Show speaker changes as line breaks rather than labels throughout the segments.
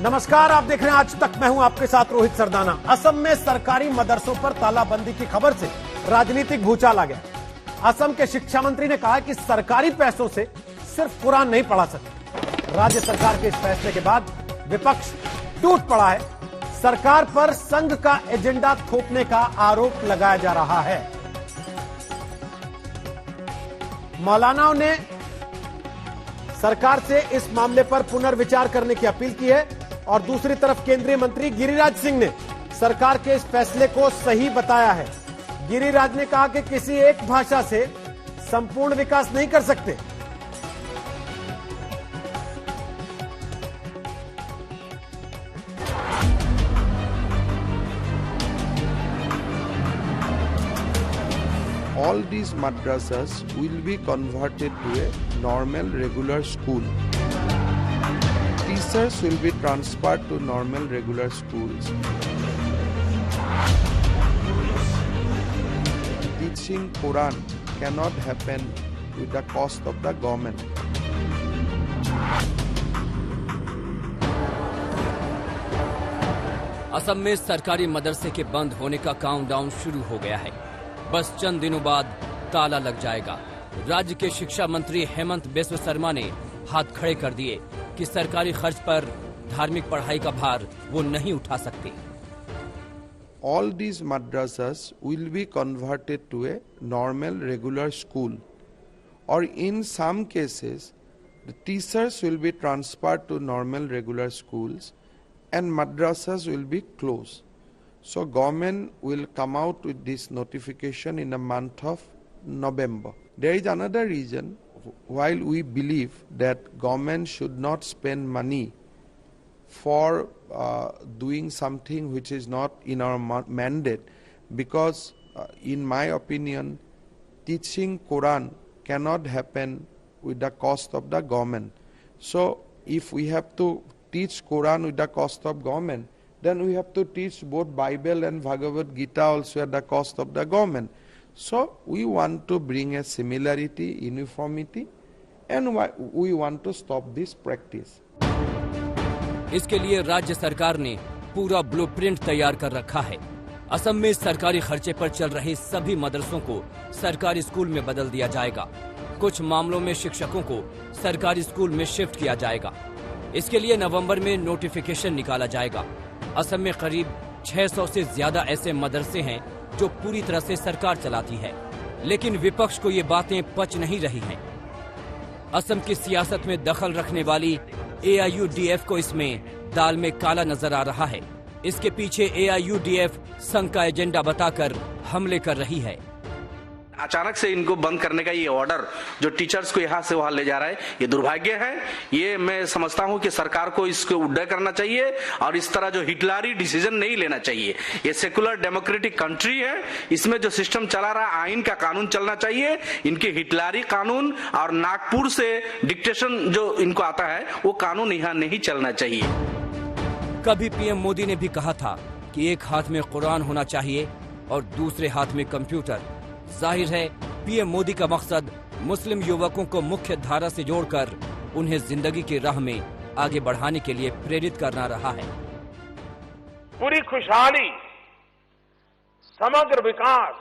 नमस्कार, आप देख रहे हैं आज तक। मैं हूं आपके साथ रोहित सरदाना। असम में सरकारी मदरसों पर तालाबंदी की खबर से राजनीतिक भूचाल आ गया। असम के शिक्षा मंत्री ने कहा कि सरकारी पैसों से सिर्फ कुरान नहीं पढ़ा सकते। राज्य सरकार के इस फैसले के बाद विपक्ष टूट पड़ा है। सरकार पर संघ का एजेंडा थोपने का आरोप लगाया जा रहा है। मौलानाओं ने सरकार से इस मामले पर पुनर्विचार करने की अपील की है और दूसरी तरफ केंद्रीय मंत्री गिरिराज सिंह ने सरकार के इस फैसले को सही बताया है। गिरिराज ने कहा कि किसी एक भाषा से संपूर्ण विकास नहीं कर सकते।
All these madrasas will be converted to a normal regular school. Teachers will be transferred to normal regular schools. Teaching Quran cannot happen with the cost of the government.
Assam में सरकारी मदरसे के बंद होने का काउंटडाउन शुरू हो गया है। बस चंद दिनों बाद ताला लग जाएगा। राज्य के शिक्षा मंत्री हेमंत बिस्वा शर्मा ने हाथ खड़े कर दिए कि सरकारी खर्च पर धार्मिक पढ़ाई का भार वो नहीं उठा सकते।
All these madrasas will be converted to a normal regular school, or in some cases, the teachers will be transferred to normal regular schools, and madrasas will be closed. So government will come out with this notification in the month of November. There is another reason. While we believe that government should not spend money for doing something which is not in our mandate, because in my opinion, teaching Quran cannot happen with the cost of the government. So if we have to teach Quran with the cost of government, then we have to teach both Bible and Bhagavad Gita also at the cost of the government. So we want to bring a similarity, uniformity, and we want to stop this practice.
इसके लिए राज्य सरकार ने पूरा blueprint तैयार कर रखा है। असम में सरकारी खर्चे पर चल रहे सभी मदरसों को सरकारी स्कूल में बदल दिया जाएगा। कुछ मामलों में शिक्षकों को सरकारी स्कूल में शिफ्ट किया जाएगा। इसके लिए नवंबर में नोटिफिकेशन निकाला जाएगा। असम में करीब 600 से ज्यादा ऐसे मदरसे हैं जो पूरी तरह से सरकार चलाती है, लेकिन विपक्ष को ये बातें पच नहीं रही हैं। असम की सियासत में दखल रखने वाली AIUDF को इसमें दाल में काला नजर आ रहा है। इसके पीछे AIUDF संघ का एजेंडा बताकर हमले कर रही है।
अचानक से इनको बंद करने का ये ऑर्डर जो टीचर्स को यहाँ से वहां ले जा रहा है, ये दुर्भाग्य है। ये मैं समझता हूँ कि सरकार को इसको उड्डय करना चाहिए और इस तरह जो हिटलरी डिसीजन नहीं लेना चाहिए। ये सेकुलर डेमोक्रेटिक कंट्री है, इसमें जो सिस्टम चला रहा है आइन का कानून चलना चाहिए। इनके हिटलरी कानून और नागपुर से डिक्टेशन जो इनको आता है वो कानून यहाँ नहीं चलना चाहिए।
कभी PM मोदी ने भी कहा था कि एक हाथ में कुरान होना चाहिए और दूसरे हाथ में कंप्यूटर। जाहिर है PM मोदी का मकसद मुस्लिम युवकों को मुख्य धारा से जोड़कर उन्हें जिंदगी की राह में आगे बढ़ाने के लिए प्रेरित करना रहा है।
पूरी खुशहाली, समग्र विकास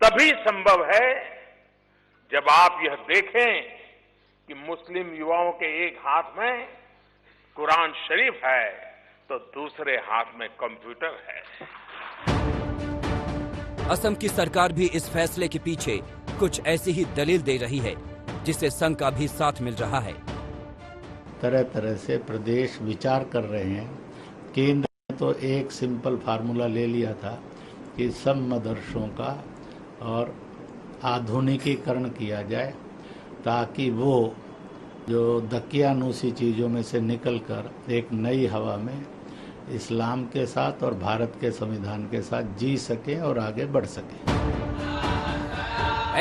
तभी संभव है जब आप यह देखें कि मुस्लिम युवाओं के एक हाथ में कुरान शरीफ है तो दूसरे हाथ में कंप्यूटर है।
असम की सरकार भी इस फैसले के पीछे कुछ ऐसी ही दलील दे रही है जिससे संघ का भी साथ मिल रहा है।
तरह तरह से प्रदेश विचार कर रहे हैं। केंद्र ने तो एक सिंपल फार्मूला ले लिया था कि सब मदरसों का और आधुनिकीकरण किया जाए ताकि वो जो दकियानूसी चीज़ों में से निकलकर एक नई हवा में इस्लाम के साथ और भारत के संविधान के साथ जी सके और आगे बढ़ सके।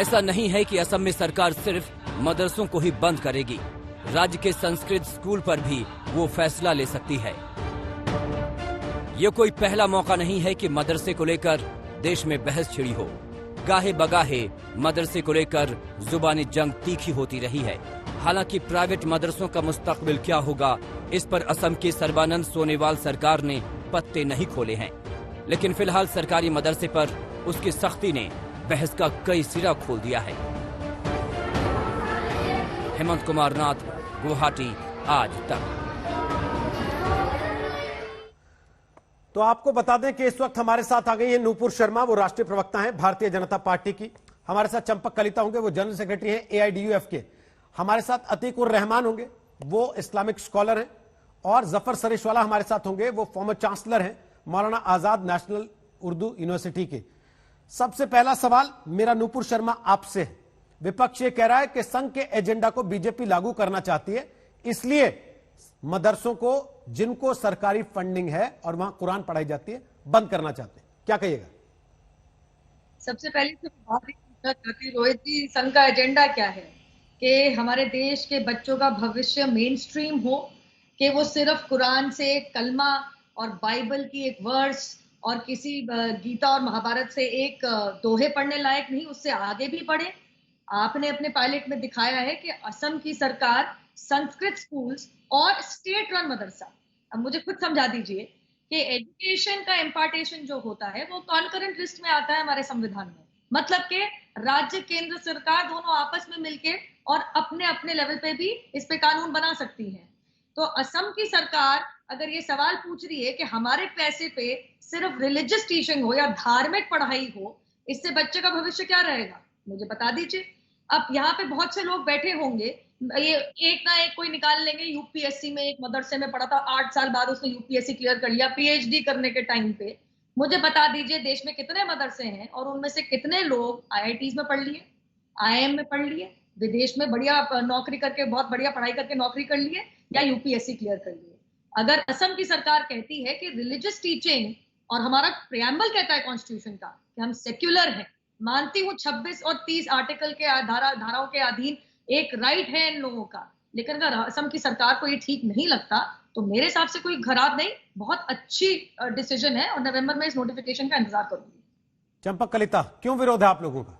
ऐसा नहीं है कि असम में सरकार सिर्फ मदरसों को ही बंद करेगी। राज्य के संस्कृत स्कूल पर भी वो फैसला ले सकती है। ये कोई पहला मौका नहीं है कि मदरसे को लेकर देश में बहस छिड़ी हो। गाहे बगाहे मदरसे को लेकर जुबानी जंग तीखी होती रही है। हालांकि प्राइवेट मदरसों का मुस्तकबिल क्या होगा, इस पर असम के सर्बानंद सोनोवाल सरकार ने पत्ते नहीं खोले हैं। लेकिन फिलहाल सरकारी मदरसे पर उसकी सख्ती ने बहस का कई सिरा खोल दिया है। हेमंत कुमार नाथ, गुवाहाटी, आज तक।
तो आपको बता दें कि इस वक्त हमारे साथ आ गई है नूपुर शर्मा, वो राष्ट्रीय प्रवक्ता हैं भारतीय जनता पार्टी की। हमारे साथ चंपक कलिता होंगे, वो जनरल सेक्रेटरी हैं AIDUF के। हमारे साथ अतीक उर रहमान होंगे, वो इस्लामिक स्कॉलर हैं। और जफर सरेशवाला हमारे साथ होंगे, वो फॉर्मर चांसलर हैं मौलाना आजाद नेशनल उर्दू यूनिवर्सिटी के। सबसे पहला सवाल मेरा नूपुर शर्मा आपसे है। विपक्ष ये कह रहा है कि संघ के एजेंडा को बीजेपी लागू करना चाहती है, इसलिए मदरसों को जिनको सरकारी फंडिंग है और वहां कुरान पढ़ाई जाती है बंद करना चाहते हैं, क्या कहिएगा?
सबसे पहले तो बात पूछना चाहती रोहित जी, संघ का एजेंडा क्या है कि हमारे देश के बच्चों का भविष्य मेन स्ट्रीम हो, कि वो सिर्फ कुरान से एक कलमा और बाइबल की एक वर्स और किसी गीता और महाभारत से एक दोहे पढ़ने लायक नहीं, उससे आगे भी पढ़े। आपने अपने पायलट में दिखाया है कि असम की सरकार संस्कृत स्कूल्स और स्टेट रन मदरसा, अब मुझे खुद समझा दीजिए कि एजुकेशन का इम्पार्टेशन जो होता है वो कॉन्करेंट लिस्ट में आता है हमारे संविधान में। मतलब कि राज्य केंद्र सरकार दोनों आपस में मिलके और अपने अपने लेवल पे भी इस पे कानून बना सकती है। तो असम की सरकार अगर ये सवाल पूछ रही है कि हमारे पैसे पे सिर्फ रिलीजियस टीचिंग हो या धार्मिक पढ़ाई हो, इससे बच्चे का भविष्य क्या रहेगा, मुझे बता दीजिए। अब यहाँ पे बहुत से लोग बैठे होंगे, ये एक ना एक कोई निकाल लेंगे। यूपीएससी में एक मदरसे में पढ़ा था, 8 साल बाद उसने यूपीएससी क्लियर कर लिया PhD करने के टाइम पे। मुझे बता दीजिए देश में कितने मदरसे हैं और उनमें से कितने लोग IITs में पढ़ लिए, IIM में पढ़ लिए, विदेश में बढ़िया नौकरी करके बहुत बढ़िया पढ़ाई करके नौकरी कर लिए, या यूपीएससी क्लियर कर लिए। अगर असम की सरकार कहती है कि रिलीजियस टीचिंग, और हमारा प्रियम्बल कहता है कॉन्स्टिट्यूशन का कि हम सेक्युलर हैं, मानती हूँ 26 और 30 आर्टिकल के धाराओं के अधीन एक राइट है इन लोगों का, लेकिन अगर असम की सरकार को ये ठीक नहीं लगता तो मेरे हिसाब से कोई खराब नहीं, बहुत अच्छी डिसीजन है और नवंबर में इस नोटिफिकेशन का इंतजार करूंगी।
चंपक कलिता, क्यों विरोध है आप लोगों का?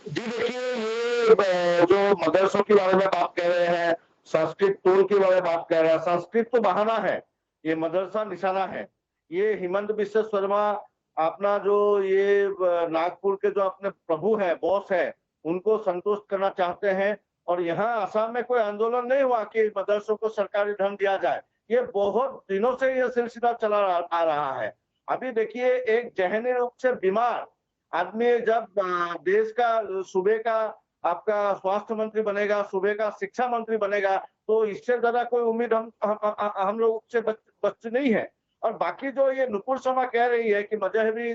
जी देखिए, ये जो मदरसों के बारे में बात कर रहे हैं, संस्कृत टोल के बारे में बात कर रहे हैं, संस्कृत तो बहाना है, ये मदरसा निशाना है। ये हिमंत बिश्व शर्मा अपना जो ये नागपुर के जो अपने प्रभु है, बॉस है, उनको संतुष्ट करना चाहते हैं। और यहाँ आसाम में कोई आंदोलन नहीं हुआ कि मदरसों को सरकारी धन दिया जाए, ये बहुत दिनों से ये सिलसिला चला आ रहा है। अभी देखिए, एक जहनी रूप से बीमार आदमी जब देश का सूबे का आपका स्वास्थ्य मंत्री बनेगा, सूबे का शिक्षा मंत्री बनेगा, तो इससे ज्यादा कोई उम्मीद हम लोग से बच नहीं है। और बाकी जो ये नुपुर शर्मा कह रही है कि मजहबी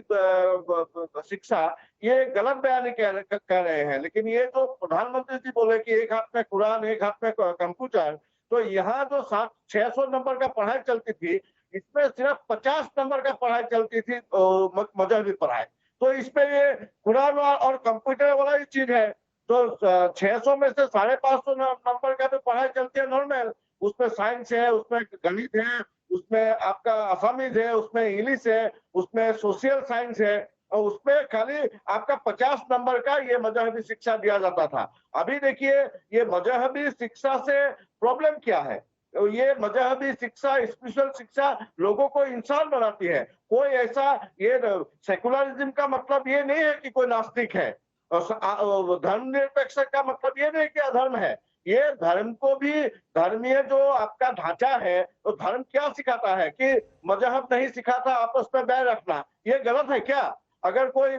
शिक्षा, ये गलत बयानी कह रहे हैं। लेकिन ये जो प्रधानमंत्री जी बोले कि एक हाथ में कुरान एक हाथ में कंप्यूटर, तो यहाँ जो 600 नंबर का पढ़ाई चलती थी, इसमें सिर्फ 50 नंबर का पढ़ाई चलती थी मजहबी पढ़ाई। तो इसमें ये कुरान और कंप्यूटर वाला ही चीज है। तो 600 में से 550 नंबर का तो पढ़ाई चलती है नॉर्मल, उसमें साइंस है, उसमें गणित है, उसमें आपका असामीज है, उसमें इंग्लिश है, उसमें सोशल साइंस है, और उसमें खाली आपका 50 नंबर का ये मजहबी शिक्षा दिया जाता था। अभी देखिए, ये मजहबी शिक्षा से प्रॉब्लम क्या है? ये मजहबी शिक्षा, स्पिरिचुअल शिक्षा लोगों को इंसान बनाती है। कोई ऐसा, ये सेकुलरिज्म का मतलब ये नहीं है कि कोई नास्तिक है, धर्मनिरपेक्ष का मतलब ये नहीं कि अधर्म है। ये धर्म को भी, धर्मीय जो आपका ढांचा है, तो धर्म क्या सिखाता है कि मजहब नहीं सिखाता आपस में बैर रखना, ये गलत है क्या? अगर कोई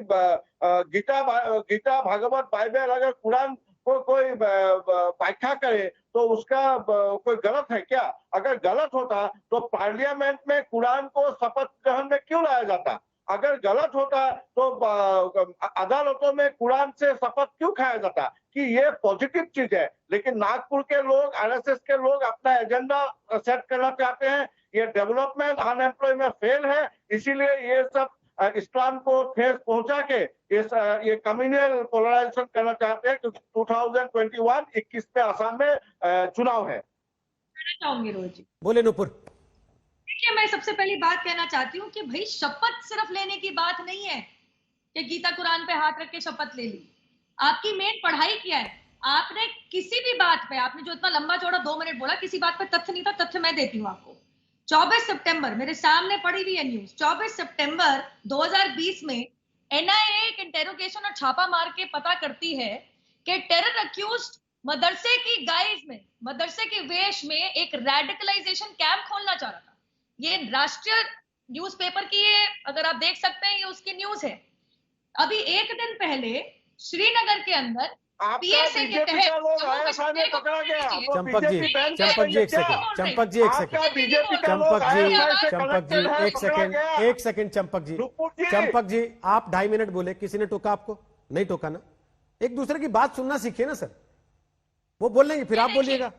गीता भागवत बाइबल अगर कुरान को कोई व्याख्या करे तो उसका कोई गलत है क्या? अगर गलत होता तो पार्लियामेंट में कुरान को शपथ ग्रहण में क्यों लाया जाता? अगर गलत होता तो अदालतों में कुरान से शपथ क्यों खाया जाता? कि ये पॉजिटिव चीज है। लेकिन नागपुर के लोग, RSS के लोग अपना एजेंडा सेट करना चाहते हैं। ये डेवलपमेंट अनएम्प्लॉयमेंट फेल है, इसीलिए ये सब इस्लाम को ठेस पहुंचा के ये कम्युनल पोलराइजेशन करना चाहते हैं। क्योंकि 2021 में आसाम में चुनाव है।
चाहूंगी रोहित जी,
बोले नुपुर।
देखिए, मैं सबसे पहली बात कहना चाहती हूँ कि भाई शपथ सिर्फ लेने की बात नहीं है कि गीता कुरान पे हाथ रख के शपथ ले ली। आपकी मेन पढ़ाई क्या है? आपने किसी भी बात पे, आपने जो इतना लंबा चौड़ा 2 मिनट बोला, किसी बात पे तथ्य नहीं था। तथ्य मैं देती हूँ आपको। 24 सितंबर, मेरे सामने पड़ी हुई है न्यूज, 24 सितंबर 2020 में एनआईए एक इंटेरोगेशन और छापा मार के पता करती है कि टेरर अक्यूज्ड मदरसे की गाइज में, मदरसे के वेश में एक रेडिकलाइजेशन कैंप खोलना चाह रहा था। ये राष्ट्रीय न्यूज़पेपर की, ये अगर आप देख सकते हैं, ये उसकी न्यूज है। अभी एक दिन पहले श्रीनगर के अंदर पीएसए के तहत
चंपक जी एक सेकंड, चंपक जी एक सेकंड, चंपक जी आप 2.5 मिनट बोले, किसी ने टोका आपको? नहीं टोका ना। एक दूसरे की बात सुनना सीखिए ना सर। वो बोल लेंगे फिर आप बोलिएगा,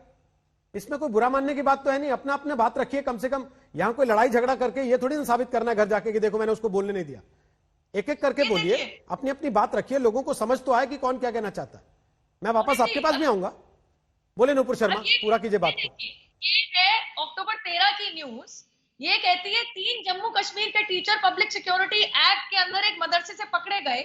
इसमें कोई बुरा मानने की बात तो है नहीं। अपना अपने बात रखिए, कम से कम यहां कोई लड़ाई झगड़ा करके ये थोड़ी ना साबित करना है घर जाके कि देखो मैंने उसको बोलने नहीं दिया। एक एक करके बोलिए, अपनी अपनी बात रखिए, लोगों को समझ तो आए कि कौन क्या कहना चाहता है। मैं वापस आपके पास भी आऊंगा। बोले नूपुर शर्मा, पूरा कीजिए बात को।
ये है अक्टूबर 13 की न्यूज। ये कहती है 3 जम्मू कश्मीर के टीचर पब्लिक सिक्योरिटी एक्ट के अंदर एक मदरसे से पकड़े गए,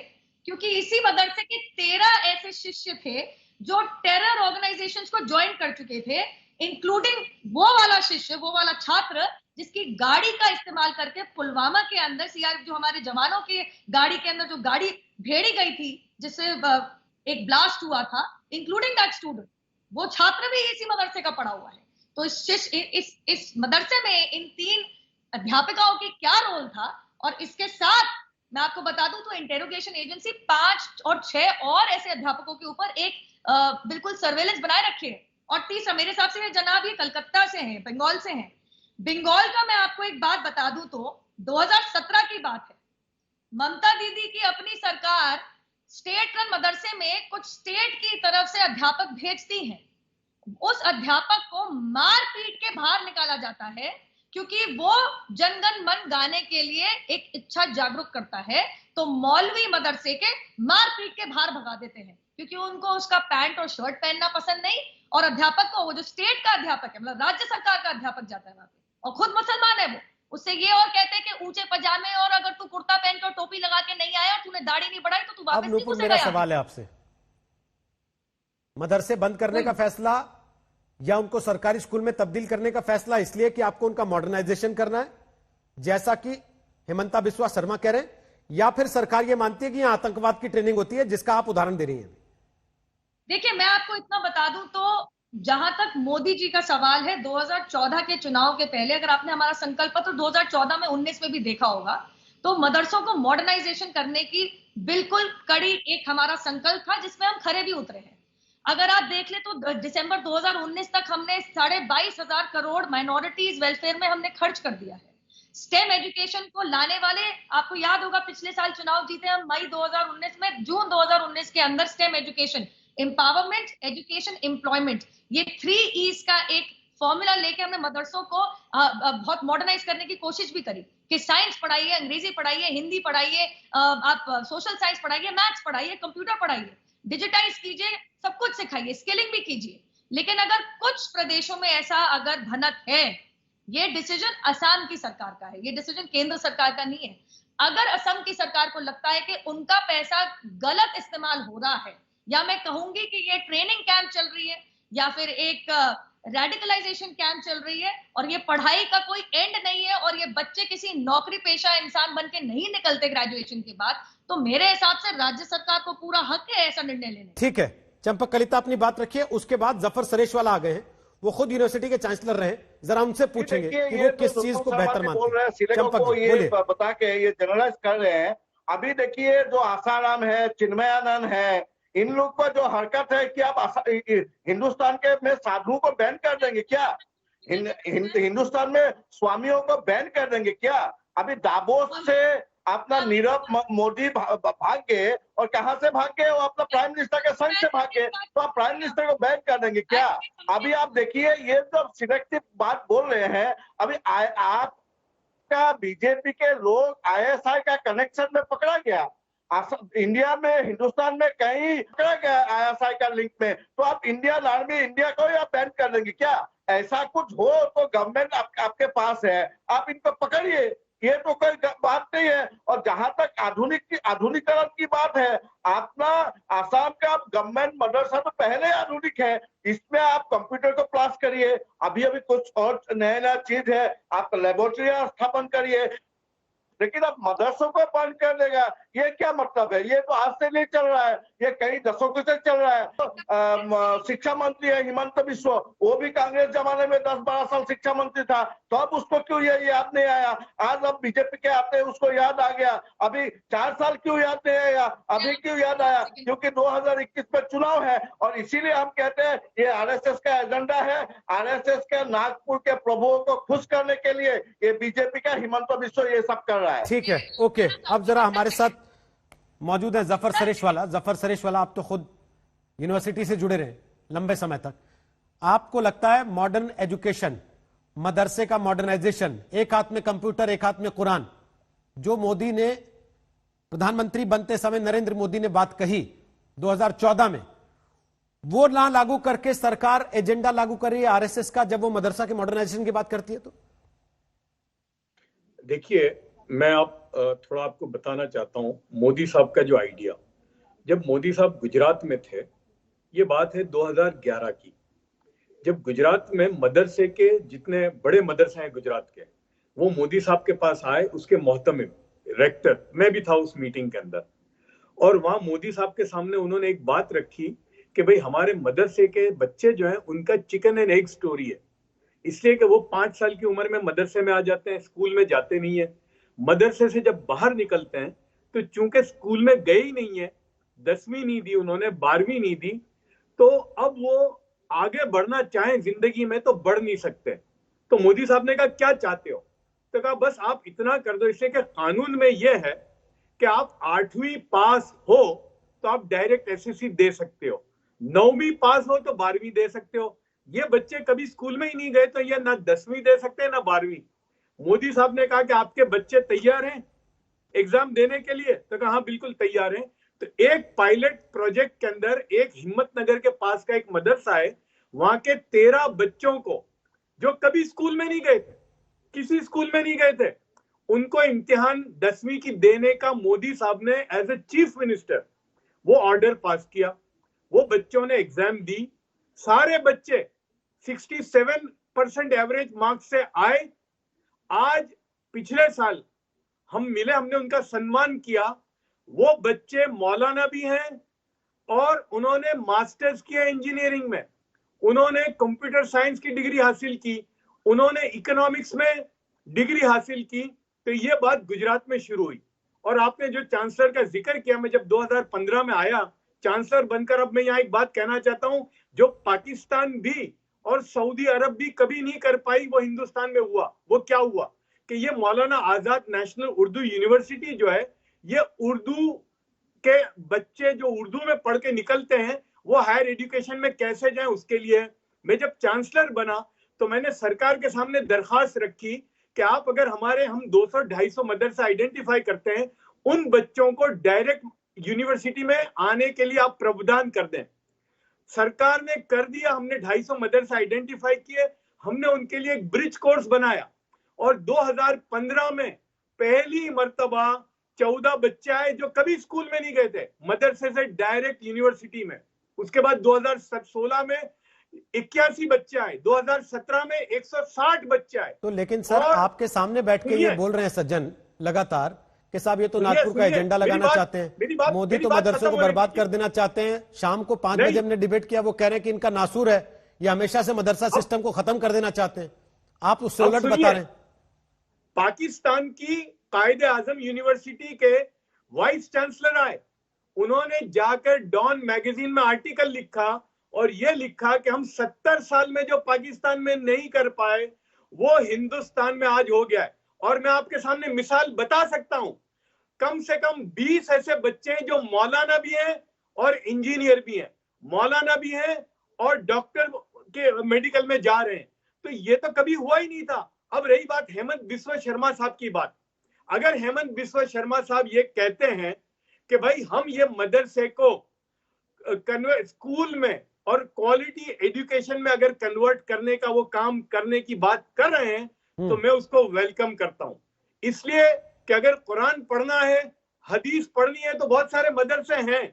क्योंकि इसी मदरसे के 13 ऐसे शिष्य थे जो टेरर ऑर्गेनाइजेशंस को ज्वाइन कर चुके थे, इंक्लूडिंग वो वाला शिष्य, वो वाला छात्र जिसकी गाड़ी का इस्तेमाल करके पुलवामा के अंदर सीआरपीएफ, जो हमारे जवानों की गाड़ी के अंदर जो गाड़ी भेड़ी गई थी जिससे एक ब्लास्ट हुआ था, इंक्लूडिंग दैट स्टूडेंट, वो छात्र भी इसी मदरसे का पढ़ा हुआ है। तो इस मदरसे में इन 3 अध्यापिकाओं की क्या रोल था? और इसके साथ मैं आपको बता दूं तो इंटेरोगेशन एजेंसी 5 और 6 और ऐसे अध्यापकों के ऊपर एक बिल्कुल सर्वेलेंस बनाए रखे है। और तीसरा, मेरे हिसाब से जनाब ये कलकत्ता से हैं, बंगाल से हैं। बंगाल का मैं आपको एक बात बता दूं तो 2017 की बात है। ममता दीदी की अपनी सरकार स्टेट रन मदरसे में कुछ स्टेट की तरफ से अध्यापक भेजती हैं। उस अध्यापक को मार पीट के बाहर निकाला जाता है, क्योंकि वो जनगण मन गाने के लिए एक इच्छा जागरूक करता है। तो मौलवी मदरसे के मार पीट के बाहर भगा देते हैं, क्योंकि उनको उसका पैंट और शर्ट पहनना पसंद नहीं। और अध्यापक को, वो जो स्टेट का अध्यापक है, मतलब राज्य सरकार का अध्यापक जाता है वहां पे, और खुद मुसलमान है वो, उससे ये और कहते हैं कि ऊंचे पजामे और अगर तू कुर्ता पहन कर टोपी लगा के नहीं आया, तूने दाढ़ी नहीं बढ़ाई, तो तू वापस नहीं घुसेगा।
मेरा सवाल है आपसे, मदरसे बंद करने का फैसला या उनको सरकारी स्कूल में तब्दील करने का फैसला इसलिए कि आपको उनका मॉडर्नाइजेशन करना है, जैसा कि हिमंता बिस्वा शर्मा कह रहे हैं, या फिर सरकार ये मानती है कि यहां आतंकवाद की ट्रेनिंग होती है, जिसका आप उदाहरण दे रही हैं?
देखिए, मैं आपको इतना बता दूं तो जहां तक मोदी जी का सवाल है, 2014 के चुनाव के पहले, अगर आपने हमारा संकल्प पत्र 2014 में 19 में भी देखा होगा, तो मदरसों को मॉडर्नाइजेशन करने की बिल्कुल कड़ी एक हमारा संकल्प था, जिसमें हम खरे भी उतरे हैं। अगर आप देख ले तो दिसंबर 2019 तक हमने 22,500 करोड़ माइनॉरिटीज वेलफेयर में हमने खर्च कर दिया है। स्टेम एजुकेशन को लाने वाले, आपको याद होगा पिछले साल चुनाव जीते हम मई 2019 में, जून 2019 के अंदर stem education, empowerment, education, employment, ये 3 E's का एक फॉर्मूला लेके हमने मदरसों को बहुत मॉडर्नाइज करने की कोशिश भी करी कि साइंस पढ़ाइए, अंग्रेजी पढ़ाइए, हिंदी पढ़ाइए, आप सोशल साइंस पढ़ाइए, मैथ्स पढ़ाइए, कंप्यूटर पढ़ाइए, डिजिटाइज कीजिए, सब कुछ सिखाइए, स्किलिंग भी कीजिए। लेकिन अगर कुछ प्रदेशों में ऐसा अगर भनक है, ये डिसीजन असम की सरकार का है, ये डिसीजन केंद्र सरकार का नहीं है। अगर असम की सरकार को लगता है कि उनका पैसा गलत इस्तेमाल हो रहा है, या मैं कहूंगी कि ये ट्रेनिंग कैंप चल रही है, या फिर एक रेडिकलाइजेशन कैंप चल रही है, और ये पढ़ाई का कोई एंड नहीं है, और ये बच्चे किसी नौकरी पेशा इंसान बन के नहीं निकलते ग्रेजुएशन के बाद, तो मेरे हिसाब से राज्य सरकार को पूरा हक है ऐसा निर्णय लेने।
ठीक है, चंपक कलिता अपनी बात रखिए। उसके बाद जफर सरेशवाला आ गए हैं, वो खुद यूनिवर्सिटी के चांसलर रहे, जरा उनसे पूछेंगे कि वो किस चीज को बेहतर मानते हैं। चंपक जी बोलिए।
बता के ये जनरलाइज कर रहे हैं। अभी देखिए, जो आसाराम है, चिन्मयानंद है, इन लोग पर जो हरकत है कि आप हिंदुस्तान के में साधुओं को बैन कर देंगे क्या? हिंदुस्तान में स्वामियों को बैन कर देंगे क्या? अभी दावोस से अपना नीरव मोदी भाग गए, और कहां से भाग गए? वो अपना प्राइम मिनिस्टर के संग से भाग गए, तो आप प्राइम मिनिस्टर को बैन कर देंगे क्या? अभी आप देखिए, ये जो सिलेक्टिव बात बोल रहे हैं, अभी आपका बीजेपी के लोग ISI का कनेक्शन में पकड़ा गया, इंडिया में, हिंदुस्तान में कहीं पकड़ा गया ISI का लिंक में, तो आप इंडियन आर्मी, इंडिया को आप बैन कर देंगे क्या? ऐसा कुछ हो तो गवर्नमेंट आपके पास है, आप इनको पकड़िए, ये तो कोई बात नहीं है। और जहां तक आधुनिकरण की बात है, अपना आसाम का गवर्नमेंट मदरसा तो पहले आधुनिक है, इसमें आप कंप्यूटर को प्लस करिए, अभी अभी कुछ और नया चीज है, आप लेबोरेटरी स्थापन करिए, लेकिन अब मदरसों को बंद कर देगा, ये क्या मतलब है? ये तो आज से नहीं चल रहा है, ये कई दशकों से चल रहा है। शिक्षा मंत्री है हिमंत बिश्व, वो भी कांग्रेस जमाने में 10-12 साल शिक्षा मंत्री था, तो अब उसको क्यों ये याद नहीं आया? आज अब बीजेपी के आते उसको याद आ गया। अभी 4 साल क्यों याद नहीं आया? अभी क्यों याद आया? क्योंकि 2021 में चुनाव है, और इसीलिए हम कहते हैं ये आरएसएस का एजेंडा है। आरएसएस के नागपुर के प्रभुओं को खुश करने के लिए ये बीजेपी का हिमंत बिश्व ये सब कर रहा है।
ठीक है, ओके। अब जरा हमारे साथ मौजूद है जफर सरेशवाला। जफर सरेशवाला, आप तो खुद यूनिवर्सिटी से जुड़े रहे लंबे समय तक, आपको लगता है मॉडर्न एजुकेशन, मदरसे का मॉडर्नाइजेशन, एक हाथ में कंप्यूटर एक हाथ में कुरान, जो मोदी ने प्रधानमंत्री बनते समय नरेंद्र मोदी ने बात कही 2014 में, वो ना लागू करके सरकार एजेंडा लागू कर रही है आरएसएस का, जब वो मदरसा के मॉडर्नाइजेशन की बात करती है? तो
देखिए, मैं थोड़ा आपको बताना चाहता हूं मोदी साहब का जो आइडिया, जब मोदी साहब गुजरात में थे, ये बात है 2011 की, जब गुजरात में मदरसे के जितने बड़े मदरसे हैं गुजरात के, वो मोदी साहब के पास आए, उसके मोहतमिम रेक्टर, मैं भी था उस मीटिंग के अंदर, और वहां मोदी साहब के सामने उन्होंने एक बात रखी कि भाई हमारे मदरसे के बच्चे जो हैं उनका चिकन एंड एग स्टोरी है, इसलिए कि वो 5 साल की उम्र में मदरसे में आ जाते हैं, स्कूल में जाते नहीं है। मदरसे से जब बाहर निकलते हैं तो चूंकि स्कूल में गए ही नहीं है, 10वीं नहीं दी उन्होंने, 12वीं नहीं दी, तो अब वो आगे बढ़ना चाहें जिंदगी में तो बढ़ नहीं सकते। तो मोदी साहब ने कहा क्या चाहते हो? तो कहा बस आप इतना कर दो, इसलिए कि कानून में यह है कि आप 8वीं पास हो तो आप डायरेक्ट एसएससी दे सकते हो, 9वीं पास हो तो 12वीं दे सकते हो। ये बच्चे कभी स्कूल में ही नहीं गए तो ये ना 10वीं दे सकते हैं ना 12वीं। मोदी साहब ने कहा कि आपके बच्चे तैयार हैं एग्जाम देने के लिए? तो कहा हाँ बिल्कुल तैयार हैं। तो एक पायलट प्रोजेक्ट के अंदर एक हिम्मतनगर के पास का एक मदरसा है, वहां के 13 बच्चों को जो कभी स्कूल में नहीं गए थे, किसी स्कूल में नहीं गए थे, उनको इम्तिहान 10वीं की देने का मोदी साहब ने एज ए चीफ मिनिस्टर वो ऑर्डर पास किया। वो बच्चों ने एग्जाम दी, सारे बच्चे 67% एवरेज मार्क्स से आए। आज पिछले साल हम मिले, हमने उनका सम्मान किया, वो बच्चे मौलाना भी हैं और उन्होंने मास्टर्स किया इंजीनियरिंग में, उन्होंने कंप्यूटर साइंस की डिग्री हासिल की, उन्होंने इकोनॉमिक्स में डिग्री हासिल की। तो ये बात गुजरात में शुरू हुई। और आपने जो चांसलर का जिक्र किया, मैं जब 2015 में आया चांसलर बनकर, अब मैं यहाँ एक बात कहना चाहता हूं, जो पाकिस्तान भी और सऊदी अरब भी कभी नहीं कर पाई वो हिंदुस्तान में हुआ। वो क्या हुआ कि ये मौलाना आजाद नेशनल उर्दू यूनिवर्सिटी जो है, ये उर्दू के बच्चे जो उर्दू में पढ़ के निकलते हैं वो हायर एजुकेशन में कैसे जाएं, उसके लिए मैं जब चांसलर बना तो मैंने सरकार के सामने दरखास्त रखी कि आप अगर हम 200-250 मदरसा आइडेंटिफाई करते हैं, उन बच्चों को डायरेक्ट यूनिवर्सिटी में आने के लिए आप प्रावधान कर दें। सरकार ने कर दिया, हमने 250 मदरसा आइडेंटिफाई किए, हमने उनके लिए एक ब्रिज कोर्स बनाया, और 2015 में पहली मर्तबा 14 बच्चे आए जो कभी स्कूल में नहीं गए थे, मदरसे से डायरेक्ट यूनिवर्सिटी में। उसके बाद 2016 में 81 बच्चे आए, 2017 में 160 बच्चे आए।
तो लेकिन सर आपके सामने बैठ के ये बोल रहे हैं सज्जन लगातार कि साहब ये तो नागपुर का एजेंडा लगाना चाहते हैं, मोदी तो मदरसों को बर्बाद कर देना चाहते हैं। शाम को 5 बजे हमने डिबेट किया, वो कह रहे हैं कि इनका नासूर है, ये हमेशा से मदरसा सिस्टम को खत्म कर देना चाहते हैं। आप उससे उलट बता रहे हैं।
पाकिस्तान की कायदे आजम यूनिवर्सिटी के वाइस चांसलर आए, उन्होंने जाकर डॉन मैगजीन में आर्टिकल लिखा और यह लिखा कि हम 70 साल में जो पाकिस्तान में नहीं कर पाए वो हिंदुस्तान में आज हो गया है। और मैं आपके सामने मिसाल बता सकता हूं, कम से कम 20 ऐसे बच्चे हैं जो मौलाना भी हैं और इंजीनियर भी हैं, मौलाना भी हैं और डॉक्टर के मेडिकल में जा रहे हैं। तो ये तो कभी हुआ ही नहीं था। अब रही बात हेमंत बिस्वा शर्मा साहब की बात, अगर हेमंत बिस्वा शर्मा साहब ये कहते हैं कि भाई हम ये मदरसे को स्कूल में और क्वालिटी एजुकेशन में अगर कन्वर्ट करने का वो काम करने की बात कर रहे हैं, तो मैं उसको वेलकम करता हूं। इसलिए कि अगर कुरान पढ़ना है, हदीस पढ़नी है तो बहुत सारे मदरसे हैं।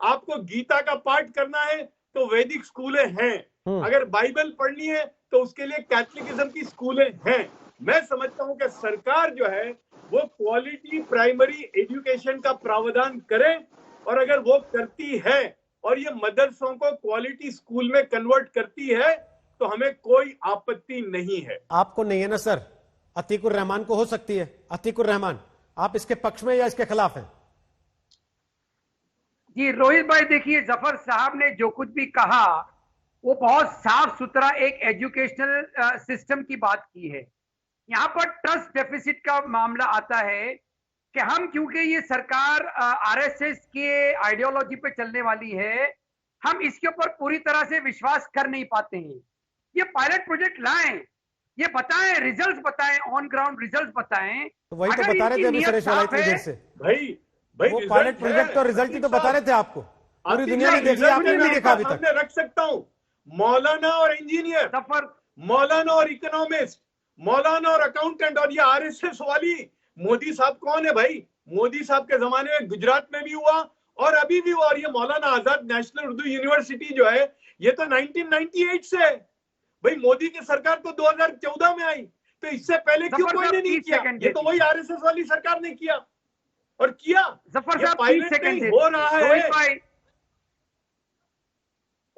आपको गीता का पाठ करना है तो वैदिक स्कूलें हैं। अगर बाइबल पढ़नी है तो उसके लिए कैथलिकिज्म की स्कूलें हैं। मैं समझता हूं कि सरकार जो है वो क्वालिटी प्राइमरी एजुकेशन का प्रावधान करे, और अगर वो करती है और ये मदरसों को क्वालिटी स्कूल में कन्वर्ट करती है तो हमें कोई आपत्ति नहीं है।
आपको नहीं है ना सर? अतीकुर रहमान को हो सकती है। अतीकुर रहमान, आप इसके पक्ष में या इसके खिलाफ हैं?
जी रोहित भाई, देखिए जफर साहब ने जो कुछ भी कहा वो बहुत साफ सुथरा एक एजुकेशनल सिस्टम की बात की है। यहाँ पर ट्रस्ट डेफिसिट का मामला आता है कि हम, क्योंकि ये सरकार आरएसएस के आइडियोलॉजी पे चलने वाली है, हम इसके ऊपर पूरी तरह से विश्वास कर नहीं पाते हैं। ये पायलट प्रोजेक्ट लाएं, ये बताएं, रिजल्ट्स बताएं, ऑन ग्राउंड रिजल्ट्स बताएं।
तो वही तो बता रहे थे अभी सुरेश वाला इतनी देर से।
भाई
वो पायलट प्रोजेक्ट और रिजल्ट ही तो बता रहे थे आपको। पूरी दुनिया ने देखी, आपने नहीं देखा अभी तक।
रख सकता हूँ मौलाना और इंजीनियर, मौलाना और इकोनॉमिस्ट, मौलाना और अकाउंटेंट, और ये आरएसएस वाली मोदी साहब कौन है भाई? मोदी साहब के जमाने में गुजरात में भी हुआ और अभी भी हुआ। और ये मौलाना आजाद नेशनल उर्दू यूनिवर्सिटी जो है ये तो 1998 से है भाई। मोदी की सरकार तो 2014 में आई, तो इससे पहले क्यों कोई ने नहीं किया? ये तो वही आरएसएस वाली सरकार ने किया और किया।
जफर साहब
पायलट नहीं हो रहा है।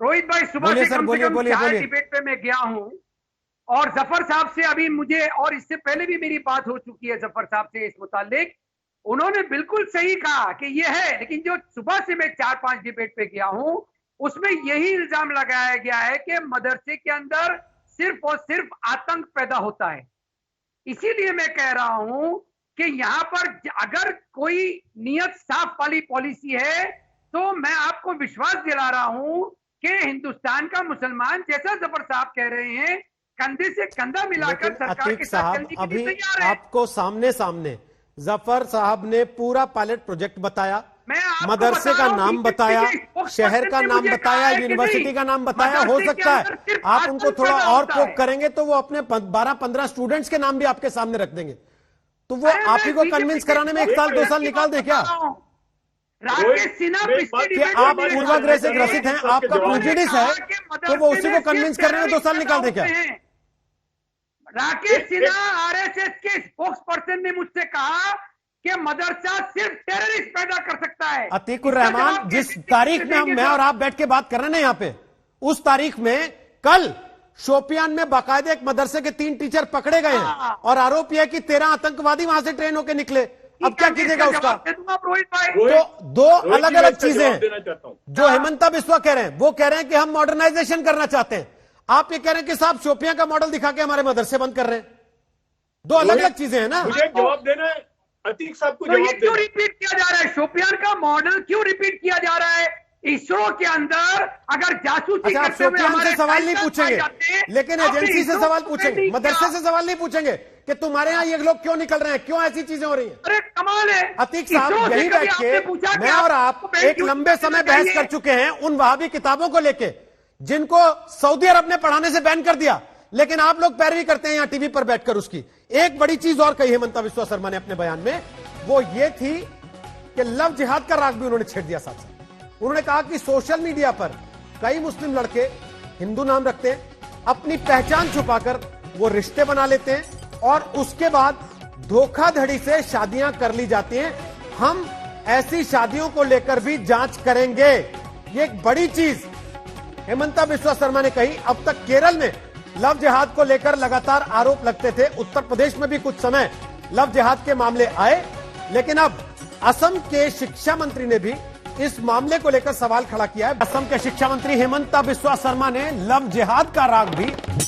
रोहित भाई, सुबह से कम 4 डिबेट पे मैं गया हूं और जफर साहब से अभी मुझे, और इससे पहले भी मेरी बात हो चुकी है जफर साहब से इस मुतालिक, उन्होंने बिल्कुल सही कहा कि ये है। लेकिन जो सुबह से मैं 4-5 डिबेट पे गया हूं उसमें यही इल्जाम लगाया गया है कि मदरसे के अंदर सिर्फ और सिर्फ आतंक पैदा होता है। इसीलिए मैं कह रहा हूं कि यहाँ पर अगर कोई नियत साफ वाली पॉलिसी है तो मैं आपको विश्वास दिला रहा हूं कि हिंदुस्तान का मुसलमान, जैसा जफर साहब कह रहे हैं, कंधे से कंधा मिलाकर सरकार के साथ चलने के लिए तैयार है।
आपको सामने सामने जफर साहब ने पूरा पायलट प्रोजेक्ट बताया, मदरसे का नाम बताया, शहर का नाम बताया, यूनिवर्सिटी का नाम बताया। हो सकता है आप उनको थोड़ा और पोक करेंगे तो वो अपने 12-15 स्टूडेंट्स के नाम भी आपके सामने रख देंगे। तो वो आप ही को कन्विंस कराने में 1 साल 2 साल निकाल दे क्या? आप पूर्वाग्रह से ग्रसित हैं, आपका प्रेजुडिस है, तो वो उसी को कन्विंस करने में 2 साल निकाल दे क्या?
राकेश सिन्हा आरएसएस के स्पोक्स पर्सन ने मुझसे कहा कि मदरसा सिर्फ टेररिस्ट पैदा कर सकता है।
अतीकुर रहमान, जिस तारीख में मैं और आप बैठ के बात कर रहे हैं ना यहाँ पे, उस तारीख में कल शोपियान में बाकायदे एक मदरसे के 3 टीचर पकड़े गए हैं और आरोप यह है कि 13 आतंकवादी वहां से ट्रेन होकर निकले। अब क्या कीजिएगा उसका? तो 2 अलग अलग चीजें हैं। जो हेमंता बिस्वा कह रहे हैं वो कह रहे हैं कि हम मॉडर्नाइजेशन करना चाहते हैं, आप ये कह रहे हैं कि साहब शोपियां का मॉडल दिखा के हमारे मदरसे बंद कर रहे हैं। 2 अलग अलग चीजें हैं ना।
मुझे जवाब देना है, अतीक साहब को
तो
जवाब
ये क्यों रिपीट किया जा रहा है? शोपियान का मॉडल क्यों रिपीट किया जा रहा है? इसरो के अंदर अगर जासूसी
आप शोपियान से सवाल नहीं पूछेंगे, लेकिन एजेंसी से सवाल पूछेंगे, मदरसे से सवाल नहीं पूछेंगे कि तुम्हारे यहाँ ये लोग क्यों निकल रहे हैं, क्यों ऐसी चीजें हो रही हैं।
अरे कमाल है
अतीक साहब, यही बैठ के मैं और आप एक लंबे समय बहस कर चुके हैं उन वहाबी किताबों को लेके जिनको सऊदी अरब ने पढ़ाने से बैन कर दिया, लेकिन आप लोग पैरवी करते हैं यहाँ टीवी पर बैठकर उसकी। एक बड़ी चीज और कही हेमंता बिस्वा शर्मा ने अपने बयान में, वो ये थी कि लव जिहाद का राग भी उन्होंने छेड़ दिया। साथ साथ उन्होंने कहा कि सोशल मीडिया पर कई मुस्लिम लड़के हिंदू नाम रखते हैं, अपनी पहचान छुपाकर वो रिश्ते बना लेते हैं और उसके बाद धोखाधड़ी से शादियां कर ली जाती हैं। हम ऐसी शादियों को लेकर भी जांच करेंगे। ये एक बड़ी चीज हेमंता बिस्वा शर्मा ने कही। अब तक केरल में लव जिहाद को लेकर लगातार आरोप लगते थे, उत्तर प्रदेश में भी कुछ समय लव जिहाद के मामले आए, लेकिन अब असम के शिक्षा मंत्री ने भी इस मामले को लेकर सवाल खड़ा किया है। असम के शिक्षा मंत्री हेमंता बिस्वा शर्मा ने लव जिहाद का राग भी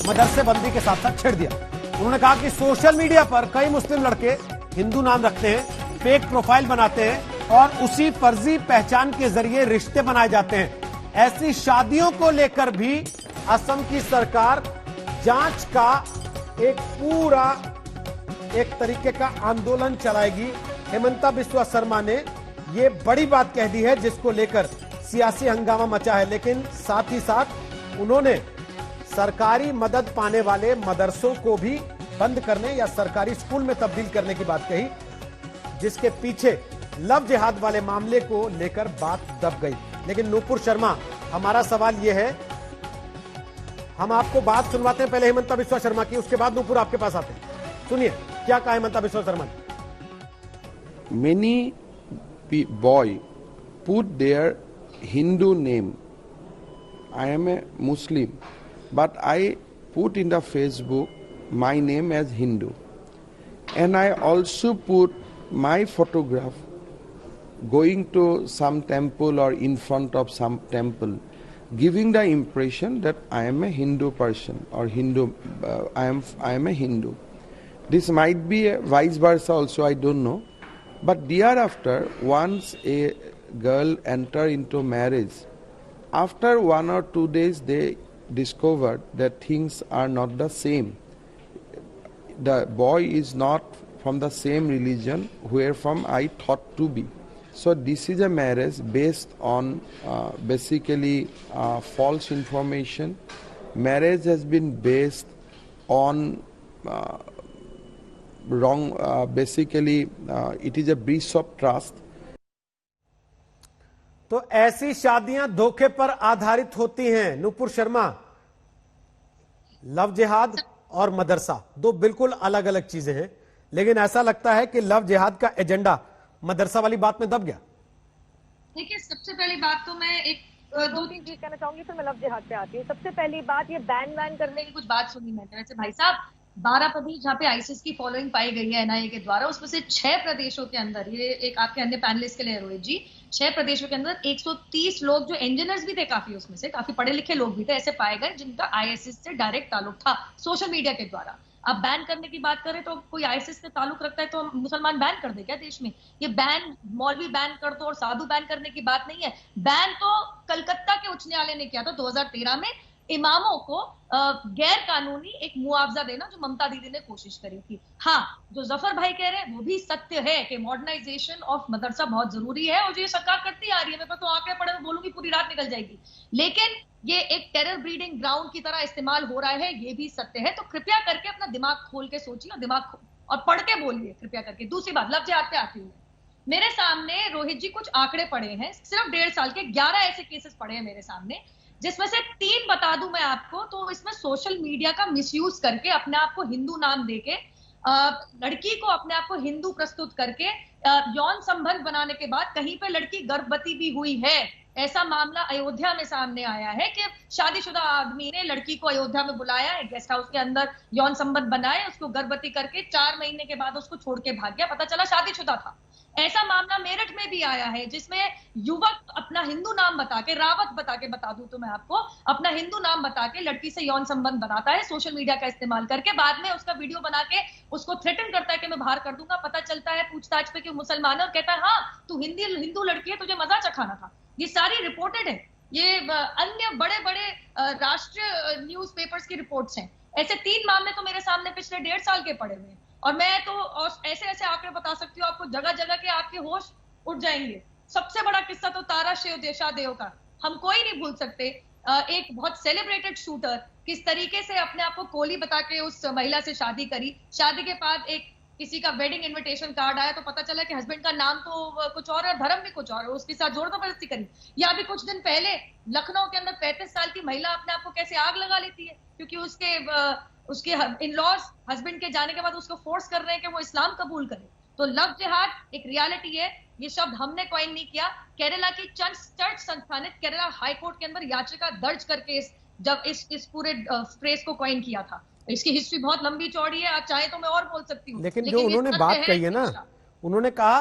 मदरसे बंदी के साथ साथ छेड़ दिया। उन्होंने कहा कि सोशल मीडिया पर कई मुस्लिम लड़के हिंदू नाम रखते हैं, फेक प्रोफाइल बनाते हैं और उसी फर्जी पहचान के जरिए रिश्ते बनाए जाते हैं। ऐसी शादियों को लेकर भी असम की सरकार जांच का एक पूरा एक तरीके का आंदोलन चलाएगी। हेमंता बिस्वा शर्मा ने ये बड़ी बात कह दी है जिसको लेकर सियासी हंगामा मचा है, लेकिन साथ ही साथ उन्होंने सरकारी मदद पाने वाले मदरसों को भी बंद करने या सरकारी स्कूल में तब्दील करने की बात कही, जिसके पीछे लव जिहाद वाले मामले को लेकर बात दब गई। लेकिन नूपुर शर्मा, हमारा सवाल यह है, हम आपको बात सुनवाते हैं पहले हेमंता बिस्वा शर्मा की, उसके बाद नूपुर आपके पास आते हैं। सुनिए क्या कहा हेमंता बिस्वा शर्मा ने।
Many boy put their Hindu name. I am a Muslim, but I put in the Facebook my name as Hindu, and I also put my photograph going to some temple or in front of some temple, giving the impression that I am a Hindu person or Hindu. I am a Hindu. This might be a vice versa also, I don't know. But thereafter, once a girl enter into marriage, after 1 or 2 days they discovered that things are not the same. The boy is not from the same religion wherefrom I thought to be. So this is a marriage based on basically false information. Marriage has been based on wrong, basically it is a breach of trust.
तो ऐसी शादियां धोखे पर आधारित होती हैं। Nupur Sharma, love जिहाद और मदरसा दो बिल्कुल अलग अलग चीजें हैं, लेकिन ऐसा लगता है कि लव जिहाद का एजेंडा मदरसा वाली बात में दब गया।
देखिए, सबसे पहली बात तो मैं एक 2-3 चीज कहना चाहूंगी, फिर मैं लव जिहाद पे आती हूँ। सबसे पहली बात, ये बैन करने की कुछ बात सुनी मैंने। वैसे भाई साहब, 12 प्रदेश जहाँ पे आईसिस की फॉलोइंग पाई गई है एनआईए के द्वारा, उसमें से 6 प्रदेशों के अंदर, ये एक आपके अन्य पैनलिस्ट के लिए रोहित जी, 6 प्रदेशों के अंदर 130 लोग जो इंजीनियर्स भी थे, काफी उसमें से काफी पढ़े लिखे लोग भी थे, ऐसे पाए गए जिनका आईएसआईएस से डायरेक्ट ताल्लुक था सोशल मीडिया के द्वारा। अब बैन करने की बात करें तो कोई आईएसआईएस से ताल्लुक रखता है तो मुसलमान बैन कर दे क्या देश में? ये बैन मौलवी बैन कर दो और साधु बैन करने की बात नहीं है। बैन तो कलकत्ता के उच्च न्यायालय ने किया था 2013 में, इमामों को गैर कानूनी एक मुआवजा देना, जो ममता दीदी ने कोशिश करी थी। हाँ, जो जफर भाई कह रहे हैं वो भी सत्य है कि मॉडर्नाइजेशन ऑफ मदरसा बहुत जरूरी है, और जो ये सरकार करती आ रही है, मेरे पास तो आंकड़े पड़े, मैं बोलूंगी पूरी रात निकल जाएगी, लेकिन ये एक टेरर ब्रीडिंग ग्राउंड की तरह इस्तेमाल हो रहा है, ये भी सत्य है। तो कृपया करके अपना दिमाग खोल के सोचिए और पढ़ के बोलिए कृपया करके। दूसरी बात, लव जिहाद पे आती हूँ। मेरे सामने रोहित जी कुछ आंकड़े पड़े हैं, सिर्फ 1.5 साल के 11 ऐसे केसेस पड़े हैं मेरे सामने, जिसमें से 3 बता दूं मैं आपको। तो इसमें सोशल मीडिया का मिसयूज करके, अपने आप को हिंदू नाम देके, लड़की को अपने आप को हिंदू प्रस्तुत करके, यौन संबंध बनाने के बाद कहीं पे लड़की गर्भवती भी हुई है। ऐसा मामला अयोध्या में सामने आया है कि शादीशुदा आदमी ने लड़की को अयोध्या में बुलाया, एक गेस्ट हाउस के अंदर यौन संबंध बनाए, उसको गर्भवती करके 4 महीने के बाद उसको छोड़ के भाग गया, पता चला शादीशुदा था। ऐसा मामला मेरठ में भी आया है, जिसमें युवक अपना हिंदू नाम बता के, रावत बता के, बता दूं तो मैं आपको, अपना हिंदू नाम बता के लड़की से यौन संबंध बनाता है सोशल मीडिया का इस्तेमाल करके, बाद में उसका वीडियो बना के उसको थ्रेटन करता है कि मैं बाहर कर दूंगा। पता चलता है पूछताछ पे कि मुसलमान है, और कहता है हाँ तू हिंदू लड़की है, तुझे मजा चखाना था। ये सारी रिपोर्टेड है, ये अन्य बड़े बड़े राष्ट्रीय न्यूज़पेपर्स की रिपोर्ट्स हैं। ऐसे 3 मामले तो मेरे सामने पिछले 1.5 साल के पड़े हुए हैं, और मैं तो ऐसे ऐसे आंकड़े बता सकती हूँ आपको, जगह जगह के आपके होश उठ जाएंगे। सबसे बड़ा किस्सा तो तारा शाहदेव का हम कोई नहीं भूल सकते। एक बहुत सेलिब्रेटेड शूटर किस तरीके से अपने आप को कोहली बता के उस महिला से शादी करी, शादी के बाद एक किसी का वेडिंग इनविटेशन कार्ड आया तो पता चला कि हस्बैंड का नाम तो कुछ और है, धर्म भी कुछ और है, उसके साथ जोर जबरदस्ती करी। या अभी कुछ दिन पहले लखनऊ के अंदर 35 साल की महिला अपने आप को कैसे आग लगा लेती है, क्योंकि उसके इन-लॉज हस्बैंड के जाने के बाद उसको फोर्स कर रहे हैं कि वो इस्लाम कबूल करे। तो लव जिहाद एक रियलिटी है, ये शब्द हमने कॉइन नहीं किया। केरला की चर्च संस्था ने केरला हाई कोर्ट के अंदर याचिका दर्ज करके जब इस पूरे फ्रेज को कॉइन किया था। इसकी हिस्ट्री बहुत लंबी चौड़ी है, आप चाहे तो मैं और बोल सकती हूँ,
लेकिन जो उन्होंने बात कही है ना, उन्होंने कहा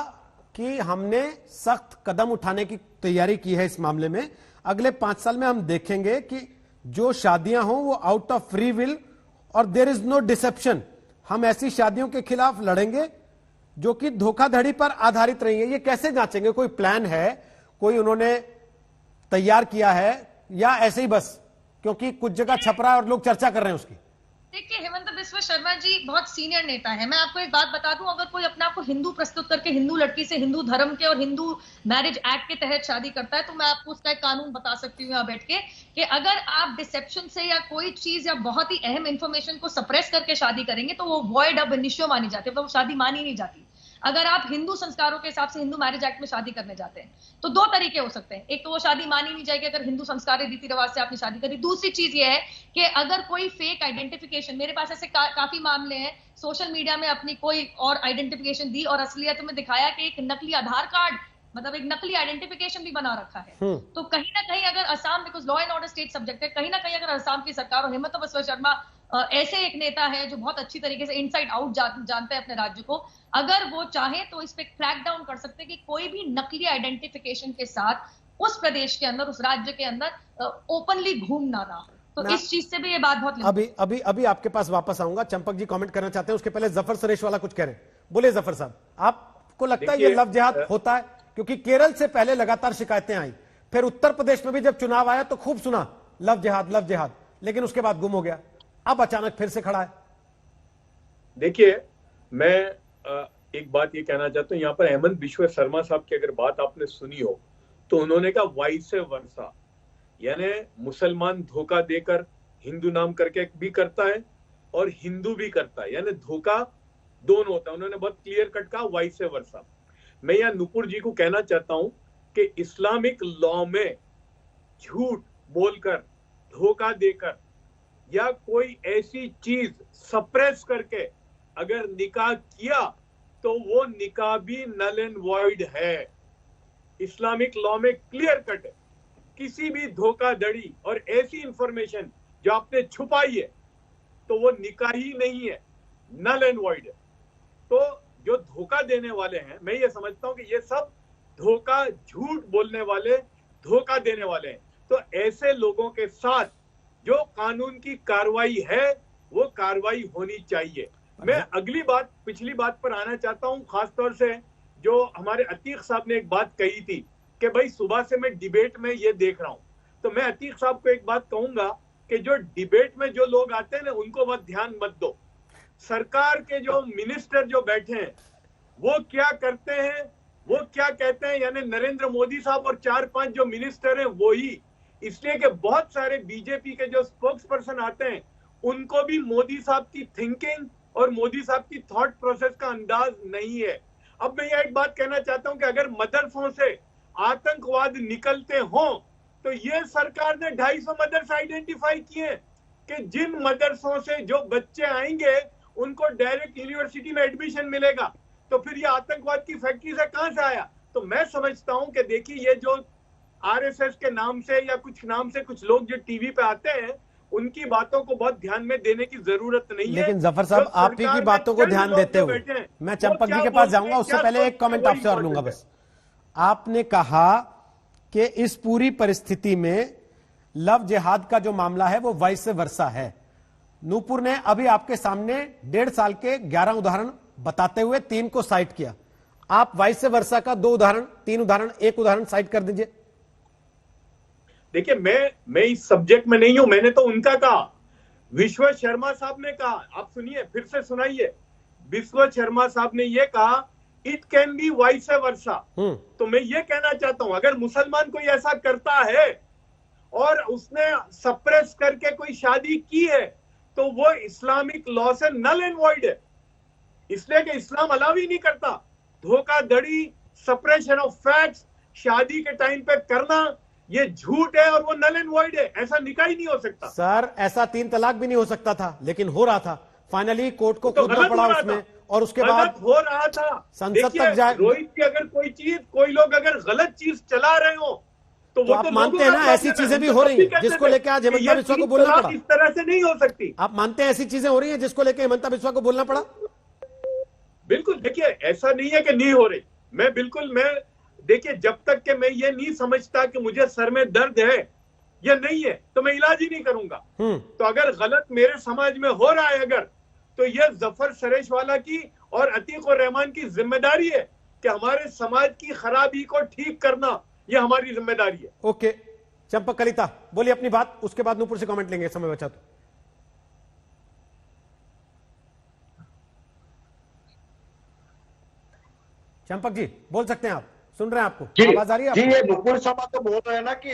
कि हमने सख्त कदम उठाने की तैयारी की है इस मामले में। अगले 5 साल में हम देखेंगे कि जो शादियां हों वो आउट ऑफ फ्री विल और देयर इज नो डिसेप्शन। हम ऐसी शादियों के खिलाफ लड़ेंगे जो कि धोखाधड़ी पर आधारित रही है। ये कैसे जांचेंगे? कोई प्लान है, कोई उन्होंने तैयार किया है, या ऐसे ही बस क्योंकि कुछ जगह छप रहा है और लोग चर्चा कर रहे हैं उसकी?
देखिए, हेमंत बिस्वा शर्मा जी बहुत सीनियर नेता है। मैं आपको एक बात बता दूं, अगर कोई अपने आप को हिंदू प्रस्तुत करके हिंदू लड़की से हिंदू धर्म के और हिंदू मैरिज एक्ट के तहत शादी करता है, तो मैं आपको उसका एक कानून बता सकती हूँ यहाँ बैठ के, कि अगर आप डिसेप्शन से या कोई चीज या बहुत ही अहम इंफॉर्मेशन को सप्रेस करके शादी करेंगे तो वो वॉइड अब इनिशियो मानी जाती है, तो वो शादी मानी नहीं जाती। अगर आप हिंदू संस्कारों के हिसाब से हिंदू मैरिज एक्ट में शादी करने जाते हैं तो दो तरीके हो सकते हैं। एक तो वो शादी मानी नहीं जाएगी अगर हिंदू संस्कार रीति रिवाज से आपने शादी करी। दूसरी चीज ये है कि अगर कोई फेक आइडेंटिफिकेशन, मेरे पास ऐसे काफी मामले हैं, सोशल मीडिया में अपनी कोई और आइडेंटिफिकेशन दी और असलियत में दिखाया कि एक नकली आधार कार्ड, मतलब एक नकली आइडेंटिफिकेशन भी बना रखा है। तो कहीं ना कहीं अगर Assam, because law and order state subject है, कहीं ना कहीं अगर असम की सरकार और हेमंत बिस्वा शर्मा ऐसे एक नेता है जो बहुत अच्छी तरीके से इनसाइड आउट जानते हैं अपने राज्य को, अगर वो चाहे तो इस पे क्रैक डाउन कर सकते हैं कि कोई भी नकली आइडेंटिफिकेशन के साथ उस प्रदेश के अंदर, उस राज्य के अंदर ओपनली घूम ना रहा हो। तो इस चीज से भी ये बात बहुत
अभी आपके पास वापस आऊंगा। चंपक जी कमेंट करना चाहते हैं, उसके पहले जफर सरेश वाला कुछ कह रहे हैं। बोले जफर साहब, आपको लगता है ये लव जिहाद होता है? क्योंकि केरल से पहले लगातार शिकायतें आई, फिर उत्तर प्रदेश में भी जब चुनाव आया तो खूब सुना लव जिहाद, लेकिन उसके बाद गुम हो गया, अब अचानक फिर से खड़ा है।
देखिए, मैं एक बात ये कहना चाहता हूं, यहाँ पर हेमंत बिस्वा शर्मा साहब की अगर बात आपने सुनी हो तो उन्होंने कहा वाइस वर्सा, यानी मुसलमान धोखा देकर हिंदू नाम करके भी करता है और हिंदू भी करता है, यानी धोखा दोनों होता है। उन्होंने बहुत क्लियर कट कहा वाइस वर्सा। मैं यहाँ नुपुर जी को कहना चाहता हूं कि इस्लामिक लॉ में झूठ बोलकर, धोखा देकर या कोई ऐसी चीज सप्रेस करके अगर निकाह किया तो वो निकाह भी नल एंड वॉइड है। इस्लामिक लॉ में क्लियर कट है, किसी भी धोखाधड़ी और ऐसी इंफॉर्मेशन जो आपने छुपाई है तो वो निकाह ही नहीं है, नल एंड वॉइड है। तो जो धोखा देने वाले हैं, मैं ये समझता हूं कि ये सब धोखा, झूठ बोलने वाले, धोखा देने वाले हैं। तो ऐसे लोगों के साथ जो कानून की कार्रवाई है वो कार्रवाई होनी चाहिए। मैं अगली बात, पिछली बात पर आना चाहता हूं, खासतौर से जो हमारे अतीक साहब ने एक बात कही थी कि भाई सुबह से मैं डिबेट में ये देख रहा हूं, तो मैं अतीक साहब को एक बात कहूंगा कि जो डिबेट में जो लोग आते हैं ना, उनको बहुत ध्यान मत दो। सरकार के जो मिनिस्टर जो बैठे हैं वो क्या करते हैं, वो क्या कहते हैं, यानी नरेंद्र मोदी साहब और 4-5 जो मिनिस्टर हैं वो ही, इसलिए कि बहुत सारे बीजेपी के जो स्पोक्स पर्सन आते हैं उनको भी मोदी साहब की थिंकिंग और मोदी साहब की थॉट प्रोसेस का अंदाज नहीं है। अब मैं यह एक बात कहना चाहता हूं कि अगर मदरसों से आतंकवाद निकलते हों तो ये सरकार ने 250 मदरसे आइडेंटिफाई किए कि जिन मदरसों से जो बच्चे आएंगे उनको डायरेक्ट यूनिवर्सिटी में एडमिशन मिलेगा, तो फिर ये आतंकवाद की फैक्ट्री से कहां से आया? तो मैं समझता हूं कि देखिए, ये जो आरएसएस के नाम से या कुछ नाम से कुछ लोग जो टीवी पे आते हैं उनकी बातों को बहुत ध्यान में देने की जरूरत नहीं है।
लेकिन जफर साहब, आप ही की बातों को ध्यान देते हुए मैं चंपक जी के पास जाऊंगा, उससे पहले एक कमेंट आपसे और लूंगा बस। आपने कहा कि इस पूरी परिस्थिति में लव जिहाद का जो मामला है वो वाइस वर्सा है। नूपुर ने अभी आपके सामने 1.5 साल के 11 उदाहरण बताते हुए 3 को साइट किया। आप वाइस वर्सा का 2 उदाहरण, 3 उदाहरण, 1 उदाहरण साइट कर दीजिए।
देखिए, मैं इस सब्जेक्ट में नहीं हूं, मैंने तो उनका कहा, विश्व शर्मा साहब ने कहा, आप सुनिए, फिर से सुनाइए। विश्व शर्मा साहब ने यह कहा it can be vice versa. तो मैं ये कहना चाहता हूं, अगर मुसलमान कोई ऐसा करता है और उसने सप्रेस करके कोई शादी की है तो वो इस्लामिक लॉ से नल एंड वॉइड है, इसलिए कि इस्लाम अलाउ ही नहीं करता। धोखाधड़ी, सप्रेशन ऑफ फैक्ट्स शादी के टाइम पे करना, ये झूठ है और वो नल एंड वॉइड है, ऐसा निकाह ही नहीं हो सकता।
सर, ऐसा 3 तलाक भी नहीं हो सकता था, लेकिन हो रहा था। फाइनली कोर्ट को कूदना पड़ा उसमें, और उसके बाद
हो रहा था,
संसद तक जाए।
रोहित की अगर कोई चीज, कोई लोग अगर गलत चीज चला रहे हो तो
आप मानते हैं ना ऐसी चीजें भी हो रही हैं जिसको लेकर आज हेमंता बिस्वा को बोलना पड़ा?
इस तरह से नहीं हो सकती।
आप मानते हैं ऐसी चीजें हो रही हैं जिसको लेकर हेमंता बिस्वा को बोलना पड़ा?
बिल्कुल, देखिए, ऐसा नहीं है कि नहीं हो रही। मैं देखिए, जब तक कि मैं ये नहीं समझता कि मुझे सर में दर्द है या नहीं है तो मैं इलाज ही नहीं करूंगा। तो अगर गलत मेरे समाज में हो रहा है अगर, तो ये जफर सरेश वाला की और अतीक और रहमान की जिम्मेदारी है कि हमारे समाज की खराबी को ठीक करना, ये हमारी जिम्मेदारी है।
ओके, चंपक कलिता बोलिए अपनी बात, उसके बाद नूपुर से कमेंट लेंगे, समय बचा तो। चंपक जी बोल सकते हैं, आप सुन रहे हैं, आपको
जी,
आवाज आ रही है
जी,
आपको?
ये नुपुर शर्मा तो बोल रहे हैं ना कि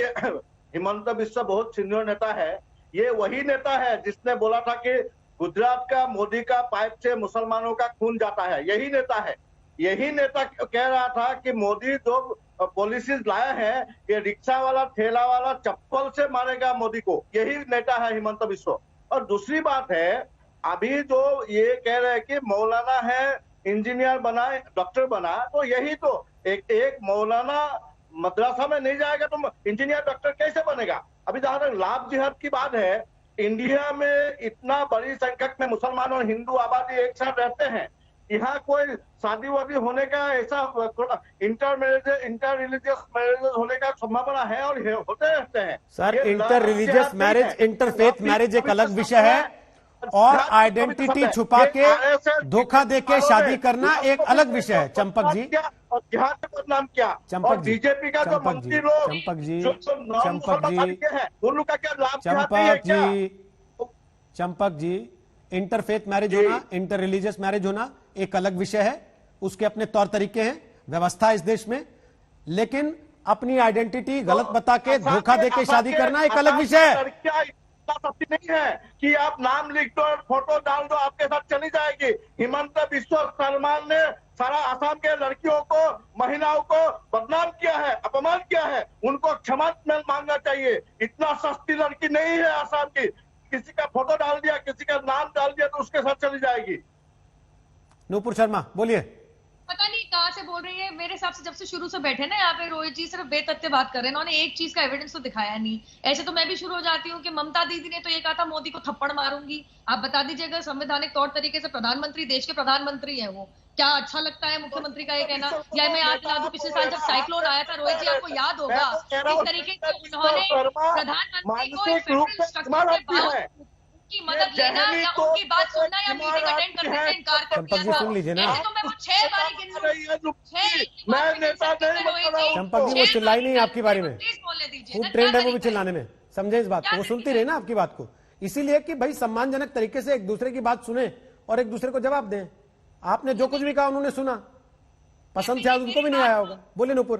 हिमंत बिस्वा बहुत सीनियर नेता है। ये वही नेता है जिसने बोला था कि गुजरात का मोदी का पाइप से मुसलमानों का खून जाता है। यही नेता है। यही नेता कह रहा था कि मोदी जो पॉलिसीज लाए हैं, ये रिक्शा वाला ठेला वाला चप्पल से मारेगा मोदी को। यही नेता है हिमंत बिस्वा। और दूसरी बात है, अभी जो ये कह रहे हैं कि मौलाना है, इंजीनियर बना, डॉक्टर बना, तो यही तो एक मौलाना मदरसा में नहीं जाएगा तो इंजीनियर डॉक्टर कैसे बनेगा? अभी जहां तक लाभ जिहाद की बात है, इंडिया में इतना बड़ी संख्यक में मुसलमान और हिंदू आबादी एक साथ रहते हैं। यहाँ कोई शादी वादी होने का ऐसा इंटर रिलीजियस मैरिजेस होने का संभावना है और होते रहते हैं।
Sir, inter religious marriage, interfaith marriage एक अलग विषय है, और आइडेंटिटी छुपा के धोखा देके शादी करना एक अलग विषय है। चंपक जी,
जिहाद में बदनाम क्या?
चंपक जी,
बीजेपी का जो मंत्री लोग,
चंपक जी,
उन लोग का क्या लाभ?
चंपक जी, इंटरफेथ मैरिज होना, इंटर रिलीजियस मैरिज होना एक अलग विषय है, उसके अपने तौर तरीके हैं, व्यवस्था है इस देश में। लेकिन अपनी आइडेंटिटी गलत बता के धोखा देके शादी करना एक अलग विषय है।
सस्ती नहीं है कि आप नाम लिख दो और फोटो डाल दो, आपके साथ चली जाएगी। हिमंत बिस्वा सलमान ने सारा आसाम के लड़कियों को, महिलाओं को बदनाम किया है, अपमान किया है। उनको क्षमा मांगना चाहिए। इतना सस्ती लड़की नहीं है आसाम की। किसी का फोटो डाल दिया, किसी का नाम डाल दिया तो उसके साथ चली जाएगी।
नुपुर शर्मा बोलिए।
पता नहीं कहां से बोल रही है। मेरे हिसाब से जब से शुरू से बैठे ना यहाँ पे रोहित जी सिर्फ बेतथ्य बात कर रहे हैं, उन्होंने एक चीज का एविडेंस तो दिखाया नहीं। ऐसे तो मैं भी शुरू हो जाती हूँ कि ममता दीदी ने तो ये कहा था मोदी को थप्पड़ मारूंगी। आप बता दीजिएगा, संवैधानिक तौर तरीके से प्रधानमंत्री, देश के प्रधानमंत्री है वो, क्या अच्छा लगता है मुख्यमंत्री का ये कहना? या मैं याद दिला दूं, पिछले साल जब साइक्लोन आया था रोहित जी, आपको याद होगा इस तरीके से उन्होंने प्रधानमंत्री को एक फेडरल स्ट्रक्चर के बाद की मदद लेना या उनकी बात सुनना या मीटिंग अटेंड करने से इनकार कर दिया था।
सुन लीजिए ना,
ऐसे तो मैं वो 6 बारी गिन लूं, 6
चंपक जी वो चिल्लाई नहीं आपकी बारे में, खूब ट्रेंड है वो भी चिल्लाने में, समझे इस बात को, वो सुनती रही ना आपकी बात को। इसीलिए कि भाई सम्मानजनक तरीके से एक दूसरे की बात सुने और एक दूसरे को जवाब दें। आपने जो कुछ भी कहा उन्होंने सुना, पसंद शायद उनको भी नहीं आया होगा। बोले नुपुर।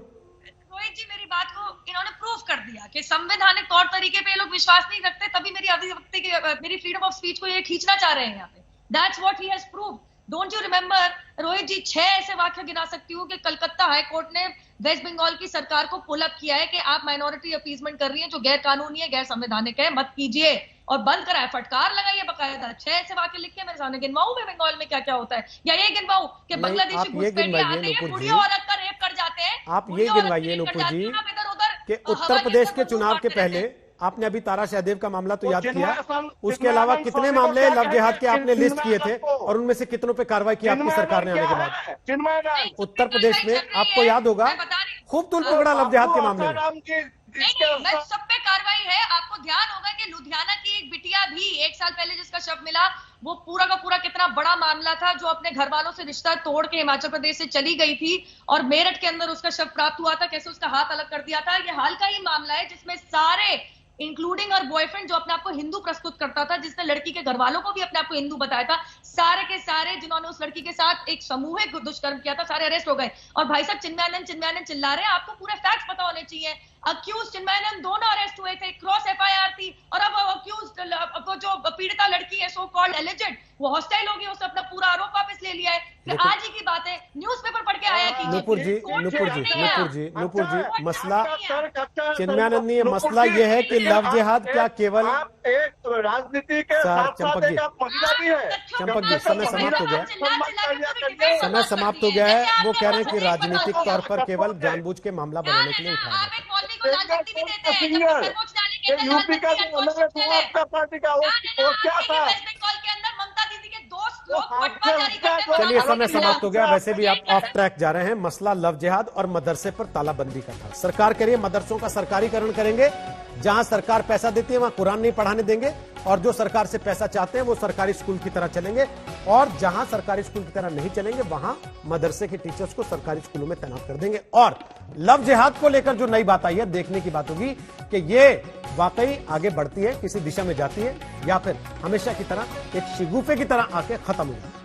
रोहित जी, मेरी बात को इन्होंने प्रूव कर दिया कि संवैधानिक तौर तरीके पे ये लोग विश्वास नहीं रखते, तभी मेरी अभिव्यक्ति की, मेरी फ्रीडम ऑफ स्पीच को ये खींचना चाह रहे हैं यहाँ पे। That's what he has prove. Don't you remember Rohit ji, 6 ऐसे वाक्य गिना सकती हूँ कि कलकत्ता हाई कोर्ट ने वेस्ट बंगाल की सरकार को पुल अप किया है कि आप माइनॉरिटी अपीजमेंट कर रही है जो गैर कानूनी है, गैर संवैधानिक है, मत कीजिए, और बंद कराए, फटकार लगाइए बकायदा। 6 ऐसे वाक्य लिख के मेरे सामने गिनवाऊं मैं बंगाल में क्या क्या होता है, या ये गिनवाऊं कि बांग्लादेशी घुसपैठिए आते हैं, बुढ़ी औरत का रेप कर जाते हैं।
आप ये गिनवाइए नुपुर जी कि उत्तर प्रदेश के चुनाव के पहले आपने अभी तारा शाहदेव का मामला तो याद किया, उसके अलावा कितने मामले लव जिहाद के आपने लिस्ट किए थे और उनमें से कितनों पे कार्रवाई की आपकी सरकार ने आने के बाद? उत्तर प्रदेश में आपको याद होगा खूब तुल पकड़ा लव जिहाद के मामले में।
मैं सब पे कार्रवाई है। आपको ध्यान होगा कि लुधियाना की एक बिटिया भी 1 साल पहले जिसका शव मिला, वो पूरा का पूरा कितना बड़ा मामला था, जो अपने घर वालों से रिश्ता तोड़ के हिमाचल प्रदेश से चली गई थी और मेरठ के अंदर उसका शव प्राप्त हुआ था, कैसे उसका हाथ अलग कर दिया था। ये हाल का ही मामला है जिसमें सारे इंक्लूडिंग और बॉयफ्रेंड जो अपने आप को हिंदू प्रस्तुत करता था, जिसने लड़की के घर वालों को भी अपने आप को हिंदू बताया था, सारे के सारे जिन्होंने उस लड़की के साथ एक सामूहिक दुष्कर्म किया था, सारे अरेस्ट हो गए। और भाई साहब चिन्मयानंद चिल्ला रहे हैं, आपको पूरे फैक्ट्स पता होने चाहिए। अक्यूज चिन्मयानंद दोनों अरेस्ट हुए थे, क्रॉस एफआईआर थी, और अब अक्यूज जो पीड़िता लड़की है, सो कॉल्ड एलिजेड, वो हॉस्टाइल हो गई, उसने अपना पूरा आरोप वापस ले लिया है। फिर आज ही की बात है, न्यूज़पेपर पढ़ के आया कि
नुपुर जी मसला चिन्मयानंद नहीं है, मसला ये है कि लव जिहाद क्या केवल
एक राजनीति के
चंपक जी समय समाप्त हो गया, समय समाप्त हो गया है। वो कह रहे हैं कि राजनीतिक तौर पर केवल जानबूझ के मामला बनाने के लिए उठाया
यूपी का आपका पार्टी का वो क्या था?
चलिए समय समाप्त हो गया। वैसे भी आप ऑफ ट्रैक जा रहे हैं। मसला लव जिहाद और मदरसे पर तालाबंदी का था। सरकार कह रही है मदरसों का सरकारीकरण करेंगे, जहां सरकार पैसा देती है वहां कुरान नहीं पढ़ाने देंगे, और जो सरकार से पैसा चाहते हैं वो सरकारी स्कूल की तरह चलेंगे, और जहां सरकारी स्कूल की तरह नहीं चलेंगे वहां मदरसे के टीचर्स को सरकारी स्कूलों में तैनात कर देंगे। और लव जिहाद को लेकर जो नई बात आई है, देखने की बात होगी कि ये वाकई आगे बढ़ती है, किसी दिशा में जाती है, या फिर हमेशा की तरह एक शिगुफे की तरह आके खत्म हो जाती है।